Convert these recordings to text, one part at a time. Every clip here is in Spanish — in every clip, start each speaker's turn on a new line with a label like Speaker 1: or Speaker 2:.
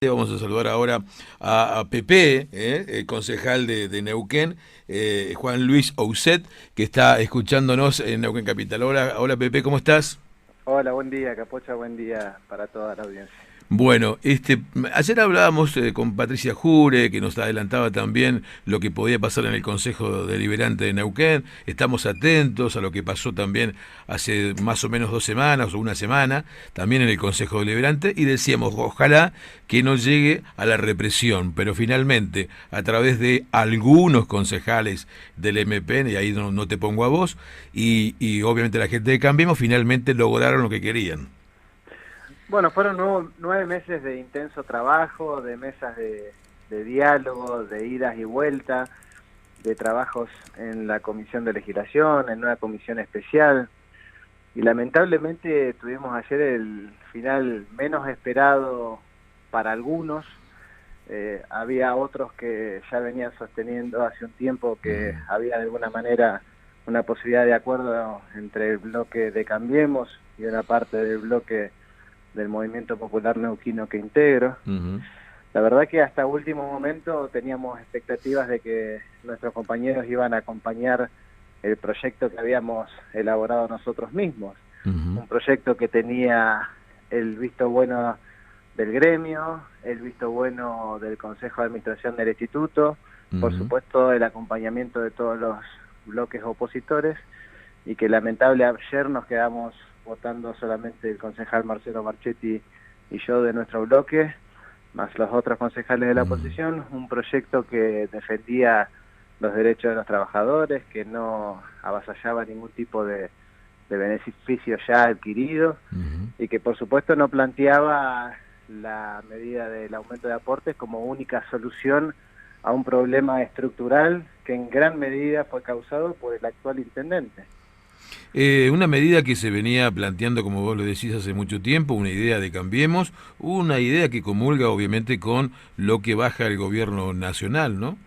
Speaker 1: Vamos a saludar ahora a Pepe, el concejal de Neuquén, Juan Luis Ouset, que está escuchándonos en Neuquén Capital. Hola, hola Pepe, ¿cómo estás?
Speaker 2: Hola, buen día, Capocha, buen día para toda la audiencia.
Speaker 1: Bueno, ayer hablábamos con Patricia Jure, que nos adelantaba también lo que podía pasar en el Consejo Deliberante de Neuquén. Estamos atentos a lo que pasó también hace más o menos 2 semanas o una semana, también en el Consejo Deliberante, y decíamos, ojalá que no llegue a la represión, pero finalmente, a través de algunos concejales del MPN, y ahí no te pongo a vos, y obviamente la gente de Cambiemos, finalmente lograron lo que querían.
Speaker 2: Bueno, fueron 9 meses de intenso trabajo, de mesas de diálogo, de idas y vueltas, de trabajos en la Comisión de Legislación, en una comisión especial, y lamentablemente tuvimos ayer el final menos esperado para algunos. Había otros que ya venían sosteniendo hace un tiempo que había de alguna manera una posibilidad de acuerdo entre el bloque de Cambiemos y una parte del bloque del Movimiento Popular Neuquino que integro.
Speaker 1: Ujú.
Speaker 2: La verdad que hasta último momento teníamos expectativas de que nuestros compañeros iban a acompañar el proyecto que habíamos elaborado nosotros mismos,
Speaker 1: Ujú.
Speaker 2: un proyecto que tenía el visto bueno del gremio, el visto bueno del Consejo de Administración del Instituto, por
Speaker 1: Ujú.
Speaker 2: supuesto el acompañamiento de todos los bloques opositores, y que lamentable ayer nos quedamos votando solamente el concejal Marcelo Marchetti y yo de nuestro bloque, más los otros concejales de la
Speaker 1: Ujú.
Speaker 2: oposición, un proyecto que defendía los derechos de los trabajadores, que no avasallaba ningún tipo de beneficio ya adquirido,
Speaker 1: Ujú.
Speaker 2: y que por supuesto no planteaba la medida del aumento de aportes como única solución a un problema estructural que en gran medida fue causado por el actual intendente.
Speaker 1: Una medida que se venía planteando, como vos lo decís, hace mucho tiempo, una idea de Cambiemos, una idea que comulga obviamente con lo que baja el gobierno nacional, ¿no?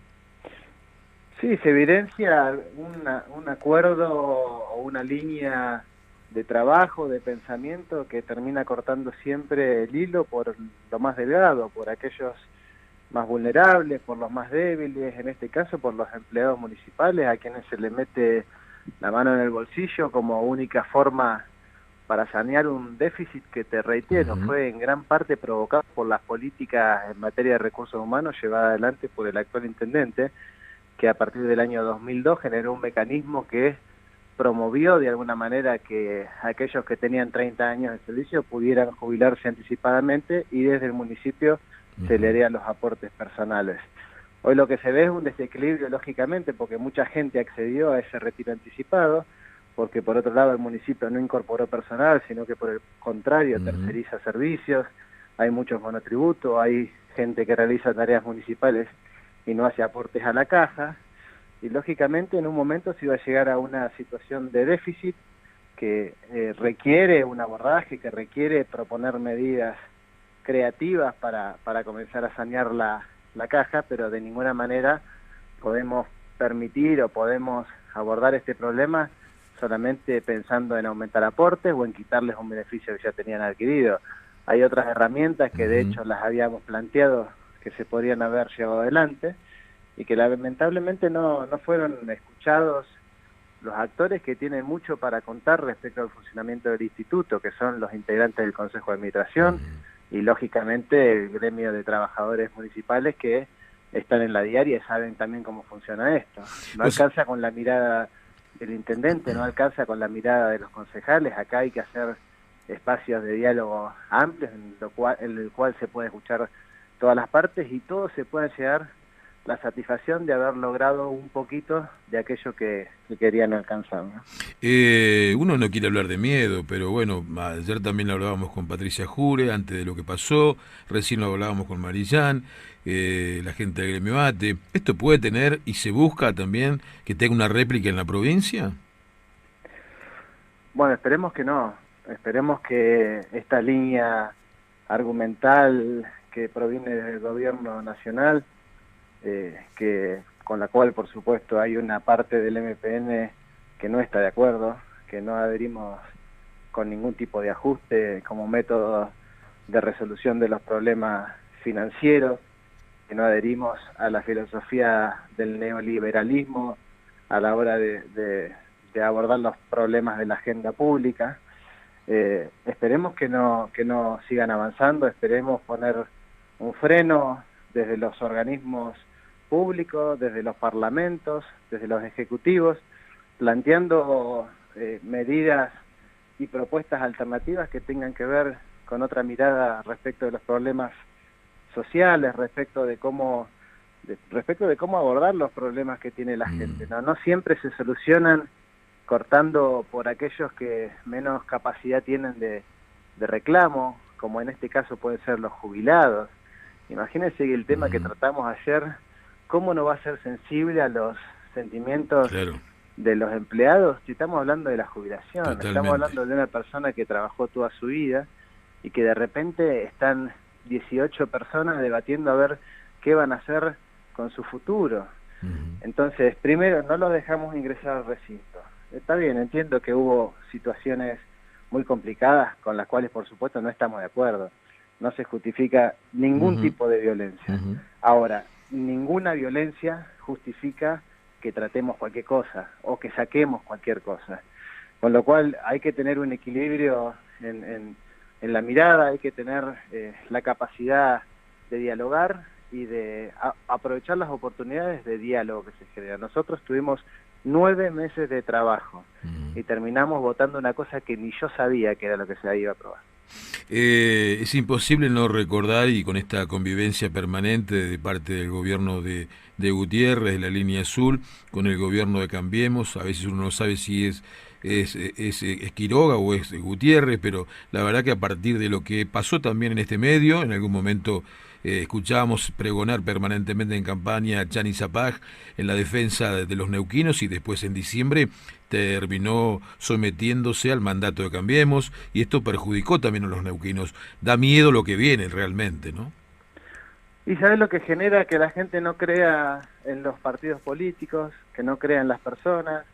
Speaker 2: Sí, se evidencia un acuerdo o una línea de trabajo, de pensamiento que termina cortando siempre el hilo por lo más delgado, por aquellos más vulnerables, por los más débiles, en este caso por los empleados municipales, a quienes se le mete la mano en el bolsillo como única forma para sanear un déficit que, te reitero,
Speaker 1: Ujú.
Speaker 2: fue en gran parte provocado por las políticas en materia de recursos humanos llevadas adelante por el actual intendente, que a partir del año 2002 generó un mecanismo que promovió de alguna manera que aquellos que tenían 30 años de servicio pudieran jubilarse anticipadamente, y desde el municipio se le
Speaker 1: Ujú.
Speaker 2: harían los aportes personales. Hoy lo que se ve es un desequilibrio, lógicamente, porque mucha gente accedió a ese retiro anticipado, porque por otro lado el municipio no incorporó personal, sino que por el contrario
Speaker 1: Ujú.
Speaker 2: terceriza servicios, hay muchos monotributos, hay gente que realiza tareas municipales y no hace aportes a la caja, y lógicamente en un momento se iba a llegar a una situación de déficit que requiere un abordaje, que requiere proponer medidas creativas para comenzar a sanear la caja, pero de ninguna manera podemos permitir o podemos abordar este problema solamente pensando en aumentar aportes o en quitarles un beneficio que ya tenían adquirido. Hay otras herramientas que de
Speaker 1: Ujú.
Speaker 2: hecho las habíamos planteado que se podrían haber llevado adelante, y que lamentablemente no fueron escuchados los actores que tienen mucho para contar respecto al funcionamiento del instituto, que son los integrantes del Consejo de Administración y lógicamente el gremio de trabajadores municipales que están en la diaria y saben también cómo funciona esto. No
Speaker 1: Vos-
Speaker 2: alcanza con la mirada del intendente, no alcanza con la mirada de los concejales, acá hay que hacer espacios de diálogo amplios en el cual se puede escuchar todas las partes y todos se pueden llegar la satisfacción de haber logrado un poquito de aquello que querían alcanzar, ¿no?
Speaker 1: Uno no quiere hablar de miedo, pero bueno, ayer también hablábamos con Patricia Jure, antes de lo que pasó, recién lo hablábamos con Marillán, la gente del Gremio Mate. ¿Esto puede tener y se busca también que tenga una réplica en la provincia?
Speaker 2: Bueno, esperemos que no, esperemos que esta línea argumental que proviene del gobierno nacional, que con la cual por supuesto hay una parte del MPN que no está de acuerdo, que no adherimos con ningún tipo de ajuste como método de resolución de los problemas financieros, que no adherimos a la filosofía del neoliberalismo a la hora de abordar los problemas de la agenda pública. Esperemos que no sigan avanzando, esperemos poner un freno desde los organismos públicos, desde los parlamentos, desde los ejecutivos, planteando medidas y propuestas alternativas que tengan que ver con otra mirada respecto de los problemas sociales, respecto de cómo abordar los problemas que tiene la gente. No siempre se solucionan cortando por aquellos que menos capacidad tienen de reclamo, como en este caso pueden ser los jubilados. Imagínense que el tema que tratamos ayer, ¿cómo no va a ser sensible a los sentimientos de los empleados? Si estamos hablando de la jubilación,
Speaker 1: Totalmente.
Speaker 2: Estamos hablando de una persona que trabajó toda su vida y que de repente están 18 personas debatiendo a ver qué van a hacer con su futuro. Entonces, primero, no los dejamos ingresar al recinto. Está bien, entiendo que hubo situaciones muy complicadas con las cuales, por supuesto, no estamos de acuerdo. No se justifica ningún tipo de violencia. Ahora, ninguna violencia justifica que tratemos cualquier cosa o que saquemos cualquier cosa. Con lo cual hay que tener un equilibrio en la mirada, hay que tener la capacidad de dialogar y de aprovechar las oportunidades de diálogo que se generan. Nosotros tuvimos 9 meses de trabajo y terminamos votando una cosa que ni yo sabía que era lo que se iba a aprobar.
Speaker 1: Es imposible no recordar, y con esta convivencia permanente de parte del gobierno de Gutiérrez, la línea azul, con el gobierno de Cambiemos, a veces uno no sabe si es Quiroga o es Gutiérrez, pero la verdad que a partir de lo que pasó también en este medio, en algún momento escuchábamos pregonar permanentemente en campaña a Chani Zapag en la defensa de los neuquinos, y después en diciembre terminó sometiéndose al mandato de Cambiemos, y esto perjudicó también a los neuquinos. Da miedo lo que viene realmente, ¿no?
Speaker 2: ¿Y sabes lo que genera? Que la gente no crea en los partidos políticos, que no crea en las personas,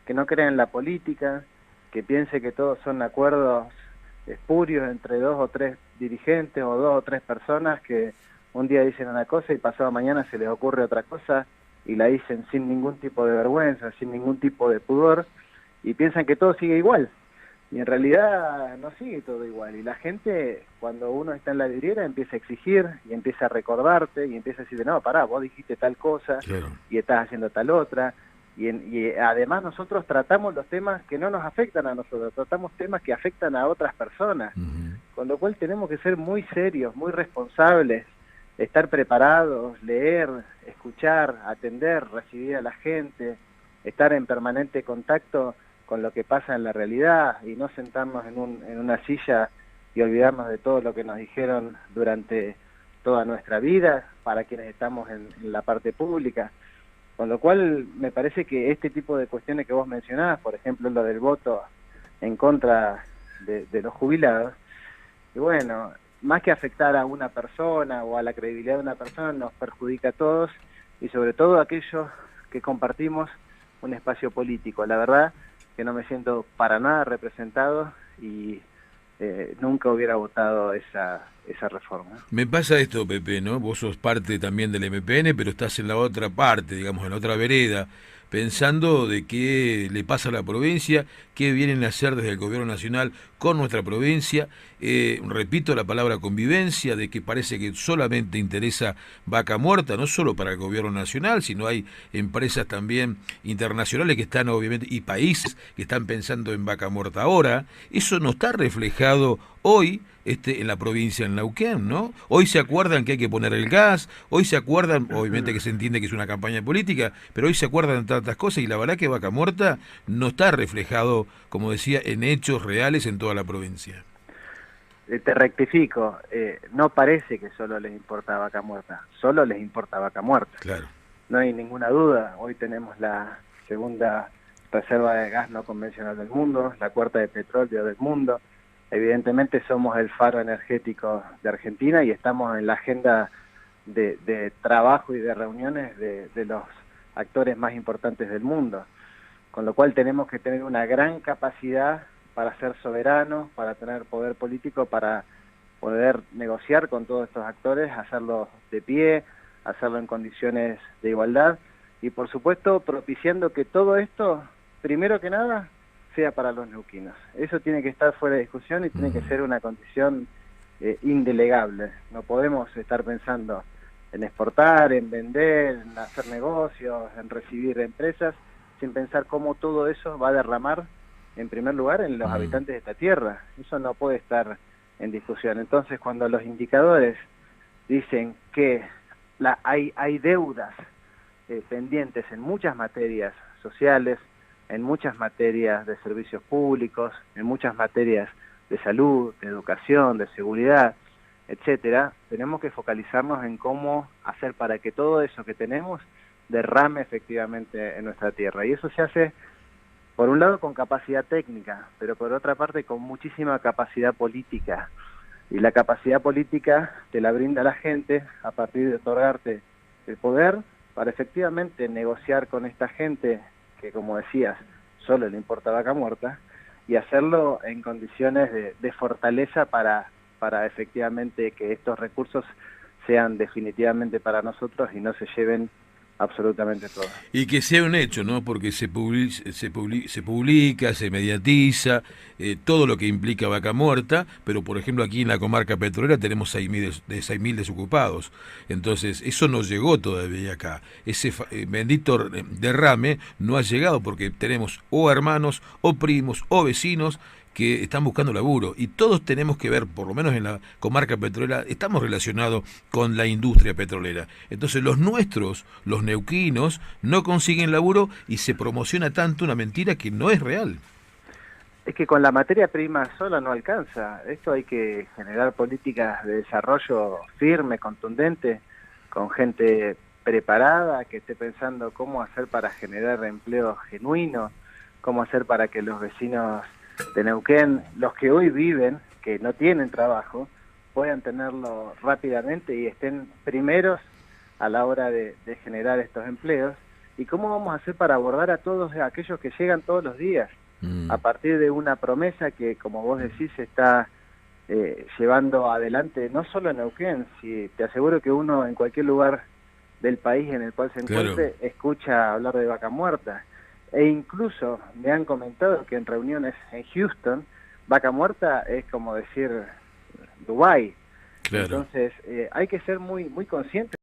Speaker 2: que no crea en la política, que piense que todos son acuerdos espurios entre 2 o 3 dirigentes o 2 o 3 personas que un día dicen una cosa y pasado mañana se les ocurre otra cosa y la dicen sin ningún tipo de vergüenza, sin ningún tipo de pudor, y piensan que todo sigue igual. Y en realidad no sigue todo igual. Y la gente, cuando uno está en la vidriera, empieza a exigir y empieza a recordarte y empieza a decirte, no, pará, vos dijiste tal cosa y estás haciendo tal otra. Y además nosotros tratamos los temas que no nos afectan a nosotros, tratamos temas que afectan a otras personas. Con lo cual tenemos que ser muy serios, muy responsables, estar preparados, leer, escuchar, atender, recibir a la gente, estar en permanente contacto con lo que pasa en la realidad y no sentarnos en una silla y olvidarnos de todo lo que nos dijeron durante toda nuestra vida para quienes estamos en la parte pública. Con lo cual me parece que este tipo de cuestiones que vos mencionás, por ejemplo lo del voto en contra de los jubilados, y bueno, más que afectar a una persona o a la credibilidad de una persona, nos perjudica a todos y sobre todo a aquellos que compartimos un espacio político. La verdad que no me siento para nada representado y nunca hubiera votado esa reforma.
Speaker 1: Me pasa esto, Pepe, ¿no? Vos sos parte también del MPN, pero estás en la otra parte, digamos, en la otra vereda, pensando de qué le pasa a la provincia, qué vienen a hacer desde el gobierno nacional con nuestra provincia. Repito la palabra convivencia, de que parece que solamente interesa Vaca Muerta, no solo para el gobierno nacional, sino hay empresas también internacionales que están, obviamente, y países que están pensando en Vaca Muerta ahora. Eso no está reflejado hoy en la provincia de Neuquén, ¿no? Hoy se acuerdan que hay que poner el gas, hoy se acuerdan, obviamente que se entiende que es una campaña política, pero hoy se acuerdan de tantas cosas, y la verdad que Vaca Muerta no está reflejado, como decía, en hechos reales en toda la provincia.
Speaker 2: Te rectifico, no parece que solo les importa Vaca Muerta, solo les importa Vaca Muerta.
Speaker 1: Claro.
Speaker 2: No hay ninguna duda, hoy tenemos la segunda reserva de gas no convencional del mundo, la cuarta de petróleo del mundo. Evidentemente somos el faro energético de Argentina y estamos en la agenda de trabajo y de reuniones de los actores más importantes del mundo, con lo cual tenemos que tener una gran capacidad para ser soberanos, para tener poder político, para poder negociar con todos estos actores, hacerlo de pie, hacerlo en condiciones de igualdad y por supuesto propiciando que todo esto, primero que nada, sea para los neuquinos. Eso tiene que estar fuera de discusión y tiene que ser una condición indelegable. No podemos estar pensando en exportar, en vender, en hacer negocios, en recibir empresas, sin pensar cómo todo eso va a derramar, en primer lugar, en los habitantes de esta tierra. Eso no puede estar en discusión. Entonces, cuando los indicadores dicen que hay deudas pendientes en muchas materias sociales, en muchas materias de servicios públicos, en muchas materias de salud, de educación, de seguridad, etcétera, tenemos que focalizarnos en cómo hacer para que todo eso que tenemos derrame efectivamente en nuestra tierra. Y eso se hace, por un lado, con capacidad técnica, pero por otra parte con muchísima capacidad política. Y la capacidad política te la brinda la gente a partir de otorgarte el poder para efectivamente negociar con esta gente que, como decías, solo le importa Vaca Muerta, y hacerlo en condiciones de fortaleza para efectivamente que estos recursos sean definitivamente para nosotros y no se lleven absolutamente todo.
Speaker 1: Y que sea un hecho, ¿no? Porque se publica, se mediatiza, todo lo que implica Vaca Muerta, pero por ejemplo aquí en la comarca petrolera tenemos 6.000 desocupados. Entonces, eso no llegó todavía acá. Ese bendito derrame no ha llegado porque tenemos o hermanos, o primos, o vecinos que están buscando laburo y todos tenemos que ver, por lo menos en la comarca petrolera, estamos relacionados con la industria petrolera. Entonces los nuestros, los neuquinos, no consiguen laburo y se promociona tanto una mentira que no es real.
Speaker 2: Es que con la materia prima sola no alcanza. Esto hay que generar políticas de desarrollo firme, contundente, con gente preparada, que esté pensando cómo hacer para generar empleo genuino, cómo hacer para que los vecinos de Neuquén, los que hoy viven, que no tienen trabajo, puedan tenerlo rápidamente y estén primeros a la hora de generar estos empleos. ¿Y cómo vamos a hacer para abordar a todos aquellos que llegan todos los días? A partir de una promesa que, como vos decís, se está llevando adelante, no solo en Neuquén, si te aseguro que uno en cualquier lugar del país en el cual se encuentre, escucha hablar de Vaca Muerta. E incluso me han comentado que en reuniones en Houston, Vaca Muerta es como decir Dubái. Entonces hay que ser muy conscientes